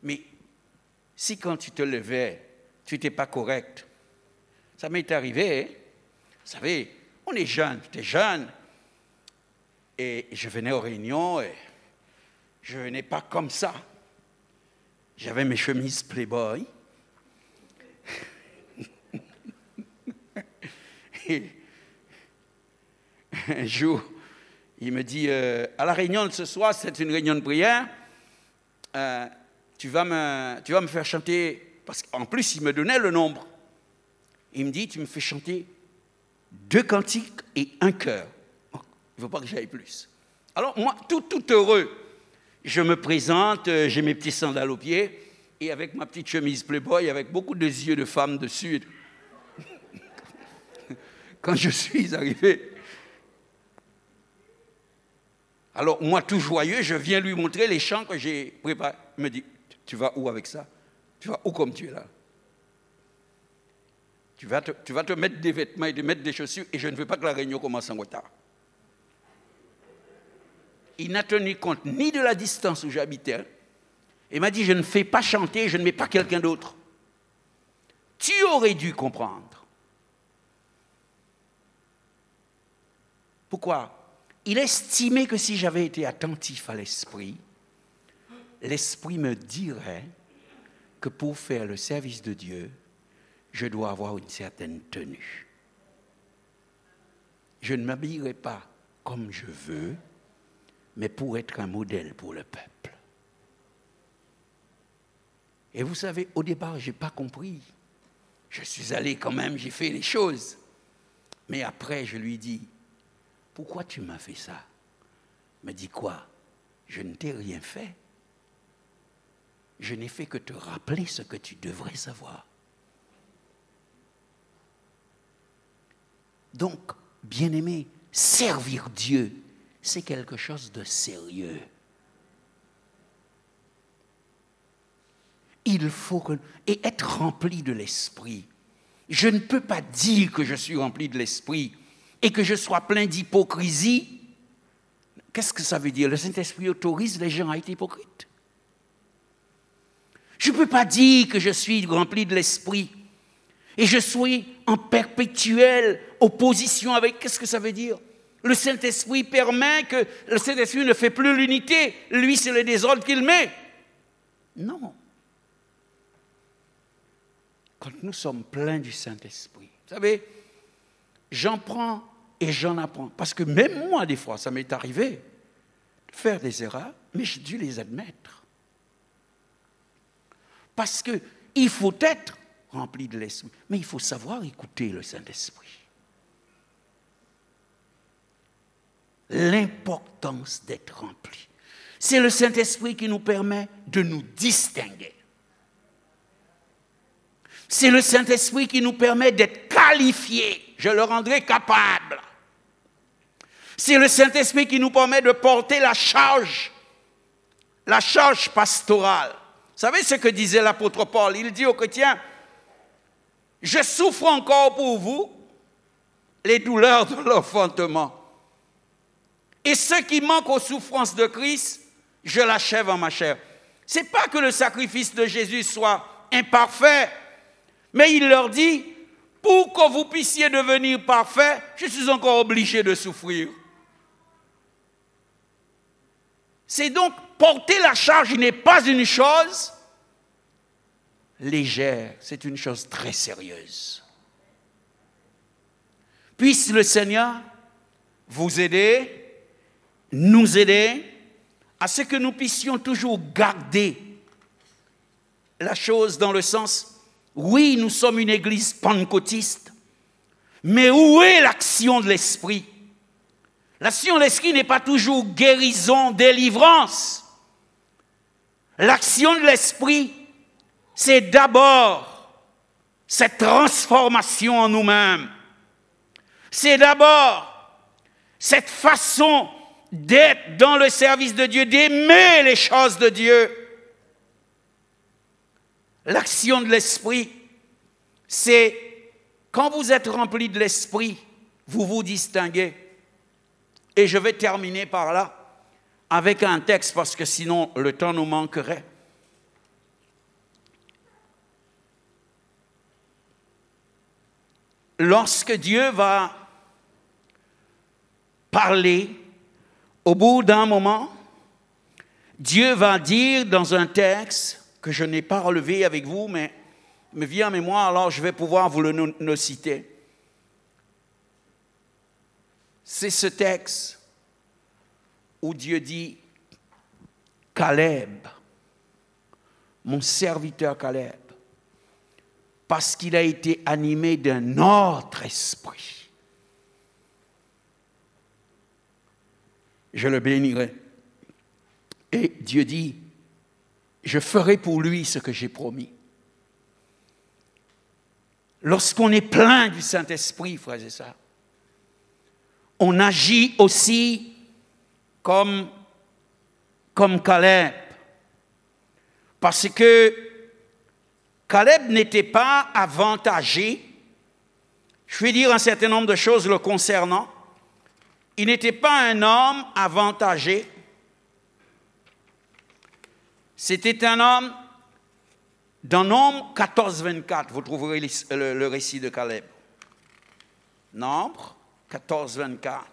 Speaker 2: Mais si quand tu te levais, tu n'étais pas correct, ça m'est arrivé, hein? Vous savez, on est jeune, j'étais jeune, et je venais aux réunions, et je ne venais pas comme ça. J'avais mes chemises Playboy. Et un jour, il me dit, à la réunion de ce soir, c'est une réunion de prière, tu vas me faire chanter, parce qu'en plus, il me donnait le nombre. Il me dit, tu me fais chanter 2 cantiques et 1 chœur. Il ne faut pas que j'aille plus. Alors, moi, tout heureux, je me présente, j'ai mes petits sandales aux pieds, et avec ma petite chemise Playboy, avec beaucoup de yeux de femme dessus. Quand je suis arrivé, alors moi, tout joyeux, je viens lui montrer les chants que j'ai préparés. Il me dit, tu vas où avec ça? Tu vas où comme tu es là? Tu vas te mettre des vêtements et te mettre des chaussures, et je ne veux pas que la réunion commence en retard. Il n'a tenu compte ni de la distance où j'habitais. Il m'a dit, je ne fais pas chanter, je ne mets pas quelqu'un d'autre. Tu aurais dû comprendre. Pourquoi? Il estimait que si j'avais été attentif à l'esprit, l'esprit me dirait que pour faire le service de Dieu, je dois avoir une certaine tenue. Je ne m'habillerai pas comme je veux, mais pour être un modèle pour le peuple. Et vous savez, au départ, je n'ai pas compris. Je suis allé quand même, j'ai fait les choses. Mais après, je lui dis, pourquoi tu m'as fait ça? Il me dit quoi? Je ne t'ai rien fait. Je n'ai fait que te rappeler ce que tu devrais savoir. Donc, bien-aimé, servir Dieu, c'est quelque chose de sérieux. Il faut que... Et être rempli de l'esprit. Je ne peux pas dire que je suis rempli de l'esprit et que je sois plein d'hypocrisie. Qu'est-ce que ça veut dire? Le Saint-Esprit autorise les gens à être hypocrites. Je ne peux pas dire que je suis rempli de l'esprit et je suis en perpétuelle opposition avec... Qu'est-ce que ça veut dire? Le Saint-Esprit permet que... Le Saint-Esprit ne fait plus l'unité. Lui, c'est le désordre qu'il met. Non. Quand nous sommes pleins du Saint-Esprit, vous savez, j'en prends et j'en apprends. Parce que même moi, des fois, ça m'est arrivé de faire des erreurs, mais j'ai dû les admettre. Parce qu'il faut être rempli de l'Esprit, mais il faut savoir écouter le Saint-Esprit. L'importance d'être rempli. C'est le Saint-Esprit qui nous permet de nous distinguer. C'est le Saint-Esprit qui nous permet d'être qualifiés. Je le rendrai capable. C'est le Saint-Esprit qui nous permet de porter la charge pastorale. Vous savez ce que disait l'apôtre Paul? Il dit aux chrétiens, je souffre encore pour vous les douleurs de l'enfantement. Et ce qui manque aux souffrances de Christ, je l'achève en ma chair. Ce n'est pas que le sacrifice de Jésus soit imparfait, mais il leur dit, pour que vous puissiez devenir parfait, je suis encore obligé de souffrir. C'est donc porter la charge n'est pas une chose légère, c'est une chose très sérieuse. Puisse le Seigneur vous aider, nous aider, à ce que nous puissions toujours garder la chose dans le sens, oui, nous sommes une église pentecôtiste, mais où est l'action de l'Esprit? L'action de l'Esprit n'est pas toujours guérison, délivrance. L'action de l'Esprit, c'est d'abord cette transformation en nous-mêmes. C'est d'abord cette façon d'être dans le service de Dieu, d'aimer les choses de Dieu. L'action de l'Esprit, c'est quand vous êtes rempli de l'Esprit, vous vous distinguez. Et je vais terminer par là avec un texte parce que sinon le temps nous manquerait. Lorsque Dieu va parler, au bout d'un moment, Dieu va dire dans un texte que je n'ai pas relevé avec vous, mais me vient en mémoire, alors je vais pouvoir vous le citer. C'est ce texte où Dieu dit, Caleb, mon serviteur Caleb, parce qu'il a été animé d'un autre esprit, je le bénirai. Et Dieu dit, je ferai pour lui ce que j'ai promis. Lorsqu'on est plein du Saint-Esprit, frères et sœurs, on agit aussi comme Caleb. Parce que Caleb n'était pas avantagé, je vais dire un certain nombre de choses le concernant. Il n'était pas un homme avantagé. C'était un homme, dans Nombre 14, 24, vous trouverez le récit de Caleb. Nombre 14, 24.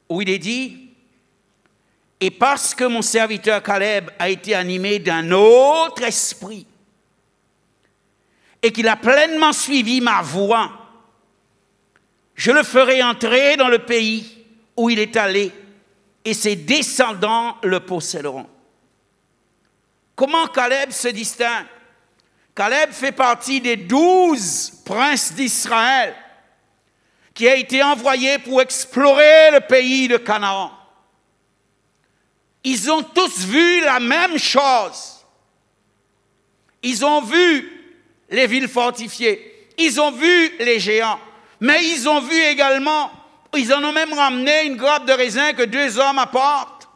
Speaker 2: Où il est dit, et parce que mon serviteur Caleb a été animé d'un autre esprit et qu'il a pleinement suivi ma voie, je le ferai entrer dans le pays où il est allé et ses descendants le posséderont. Comment Caleb se distingue? Caleb fait partie des 12 princes d'Israël qui a été envoyé pour explorer le pays de Canaan. Ils ont tous vu la même chose. Ils ont vu les villes fortifiées. Ils ont vu les géants. Mais ils ont vu également, ils en ont même ramené une grappe de raisin que 2 hommes apportent.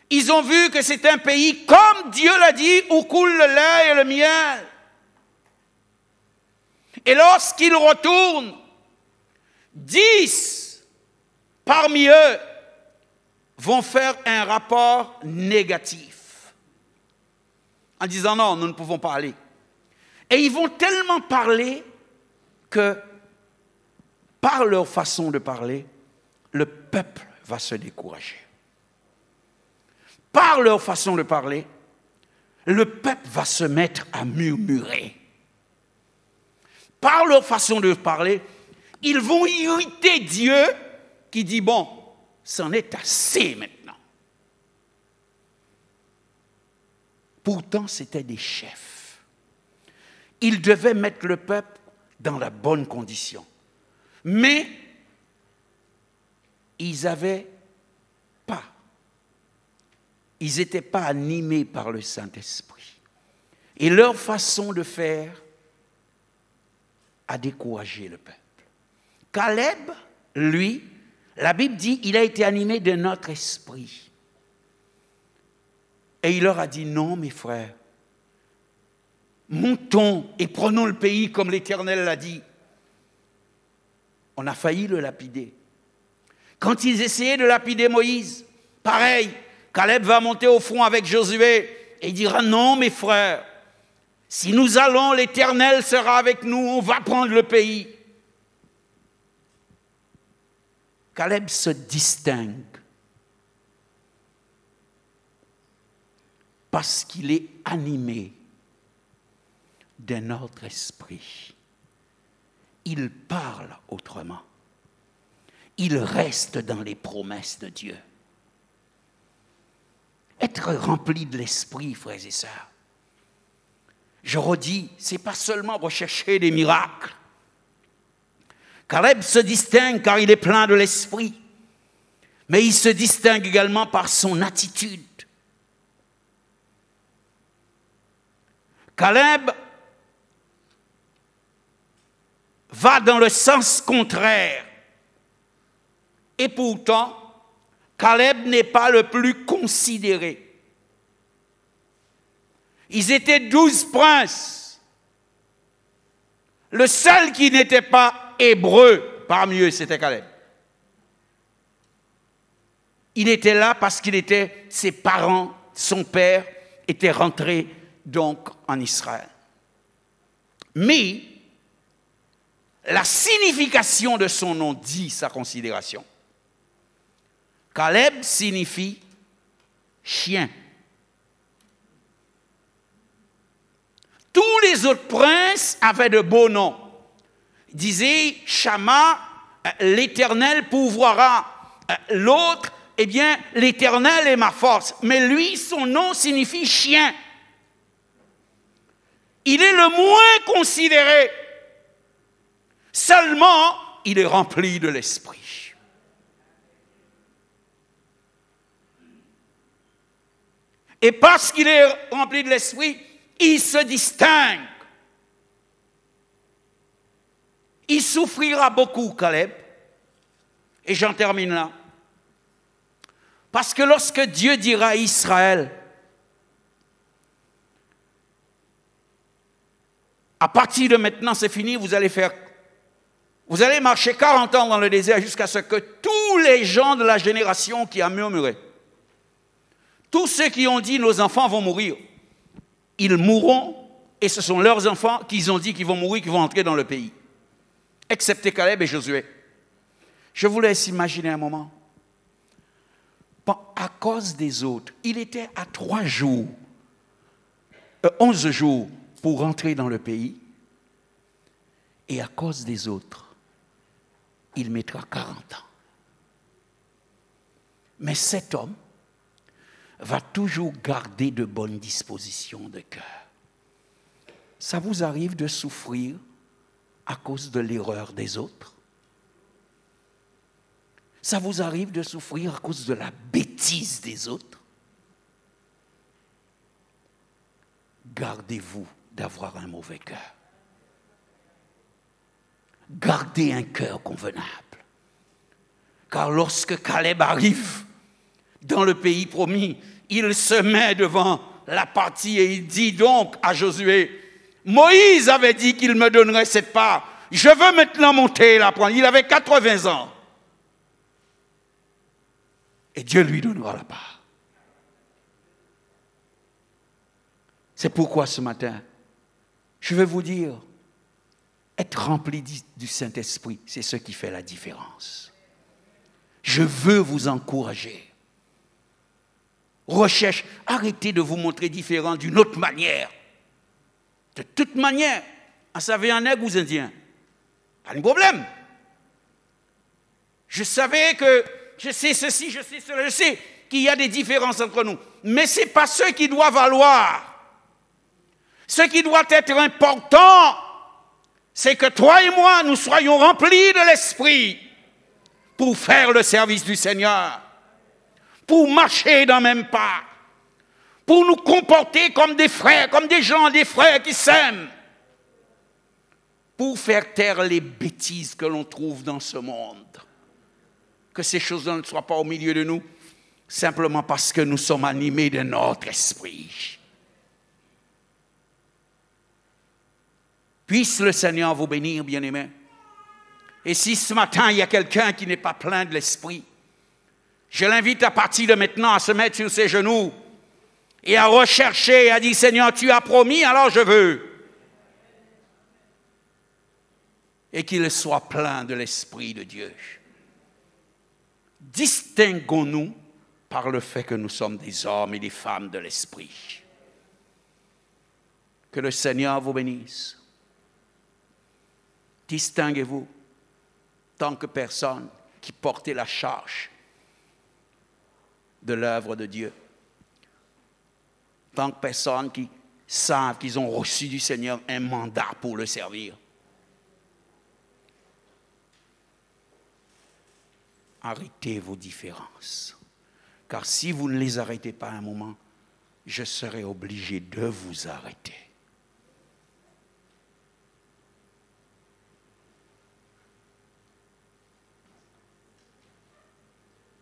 Speaker 2: Ils ont vu que c'est un pays, comme Dieu l'a dit, où coule le lait et le miel. Et lorsqu'ils retournent, 10 parmi eux vont faire un rapport négatif en disant non, nous ne pouvons pas aller. Et ils vont tellement parler que par leur façon de parler, le peuple va se décourager. Par leur façon de parler, le peuple va se mettre à murmurer. Par leur façon de parler, ils vont irriter Dieu qui dit, bon, c'en est assez maintenant. Pourtant, c'étaient des chefs. Ils devaient mettre le peuple dans la bonne condition. Mais ils n'étaient pas animés par le Saint-Esprit. Et leur façon de faire a découragé le peuple. Caleb, lui, la Bible dit, il a été animé de notre esprit. Et il leur a dit, non, mes frères, montons et prenons le pays comme l'Éternel l'a dit. On a failli le lapider. Quand ils essayaient de lapider Moïse, pareil, Caleb va monter au front avec Josué et il dira, non mes frères, si nous allons, l'Éternel sera avec nous, on va prendre le pays. Caleb se distingue parce qu'il est animé d'un autre esprit. Il parle autrement. Il reste dans les promesses de Dieu. Être rempli de l'esprit, frères et sœurs. Je redis, ce n'est pas seulement rechercher des miracles. Caleb se distingue car il est plein de l'esprit, mais il se distingue également par son attitude. Caleb va dans le sens contraire. Et pourtant, Caleb n'est pas le plus considéré. Ils étaient 12 princes. Le seul qui n'était pas hébreu parmi eux, c'était Caleb. Il était là parce qu'il était, ses parents, son père, étaient rentrés donc en Israël. Mais la signification de son nom dit sa considération. Caleb signifie chien. Tous les autres princes avaient de beaux noms. Ils disaient Shama, l'Éternel pourvoira. L'autre, eh bien, l'Éternel est ma force. Mais lui, son nom signifie chien. Il est le moins considéré. Seulement, il est rempli de l'esprit. Et parce qu'il est rempli de l'esprit, il se distingue. Il souffrira beaucoup, Caleb. Et j'en termine là. Parce que lorsque Dieu dira à Israël, à partir de maintenant, c'est fini, vous allez marcher 40 ans dans le désert jusqu'à ce que tous les gens de la génération qui a murmuré, tous ceux qui ont dit nos enfants vont mourir, ils mourront et ce sont leurs enfants qui ont dit qu'ils vont mourir, qui vont entrer dans le pays. Excepté Caleb et Josué. Je vous laisse imaginer un moment. À cause des autres, il était à 11 jours pour rentrer dans le pays. Et à cause des autres, il mettra 40 ans. Mais cet homme va toujours garder de bonnes dispositions de cœur. Ça vous arrive de souffrir à cause de l'erreur des autres? Ça vous arrive de souffrir à cause de la bêtise des autres? Gardez-vous d'avoir un mauvais cœur. Gardez un cœur convenable. Car lorsque Caleb arrive dans le pays promis, il se met devant la partie et il dit donc à Josué, Moïse avait dit qu'il me donnerait cette part. Je veux maintenant monter et la prendre. Il avait 80 ans. Et Dieu lui donnera la part. C'est pourquoi ce matin, je vais vous dire, être rempli du Saint-Esprit, c'est ce qui fait la différence. Je veux vous encourager. Recherche, arrêtez de vous montrer différent d'une autre manière. De toute manière, vous savez un nègre ou un indien, pas de problème. Je savais que, je sais ceci, je sais cela, je sais qu'il y a des différences entre nous. Mais ce n'est pas ce qui doit valoir. Ce qui doit être important, c'est que toi et moi, nous soyons remplis de l'esprit pour faire le service du Seigneur, pour marcher dans le même pas, pour nous comporter comme des frères, comme des gens, des frères qui s'aiment, pour faire taire les bêtises que l'on trouve dans ce monde. Que ces choses-là ne soient pas au milieu de nous, simplement parce que nous sommes animés de notre esprit. Puisse le Seigneur vous bénir, bien-aimés. Et si ce matin, il y a quelqu'un qui n'est pas plein de l'Esprit, je l'invite à partir de maintenant à se mettre sur ses genoux et à rechercher, à dire, Seigneur, tu as promis, alors je veux. Et qu'il soit plein de l'Esprit de Dieu. Distinguons-nous par le fait que nous sommes des hommes et des femmes de l'Esprit. Que le Seigneur vous bénisse. Distinguez-vous tant que personne qui portait la charge de l'œuvre de Dieu. Tant que personne qui savent qu'ils ont reçu du Seigneur un mandat pour le servir. Arrêtez vos différences. Car si vous ne les arrêtez pas un moment, je serai obligé de vous arrêter.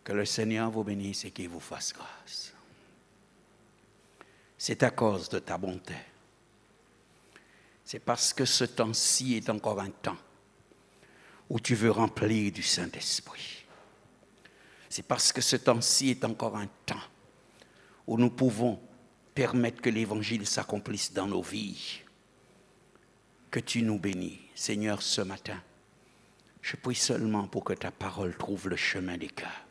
Speaker 2: Que le Seigneur vous bénisse et qu'il vous fasse grâce. C'est à cause de ta bonté. C'est parce que ce temps-ci est encore un temps où tu veux remplir du Saint-Esprit. C'est parce que ce temps-ci est encore un temps où nous pouvons permettre que l'Évangile s'accomplisse dans nos vies. Que tu nous bénis, Seigneur, ce matin. Je prie seulement pour que ta parole trouve le chemin des cœurs.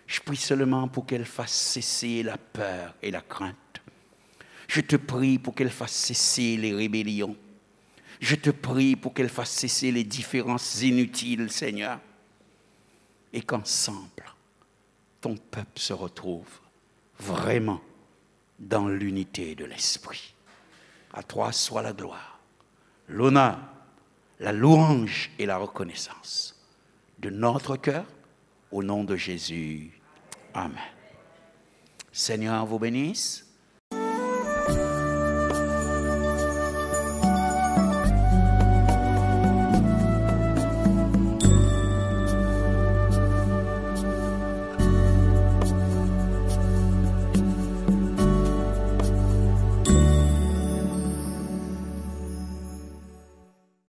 Speaker 2: Je prie seulement pour qu'elle fasse cesser la peur et la crainte. Je te prie pour qu'elle fasse cesser les rébellions. Je te prie pour qu'elle fasse cesser les différences inutiles, Seigneur. Et qu'ensemble, ton peuple se retrouve vraiment dans l'unité de l'Esprit. À toi soit la gloire, l'honneur, la louange et la reconnaissance de notre cœur, au nom de Jésus. Amen. Seigneur vous bénisse.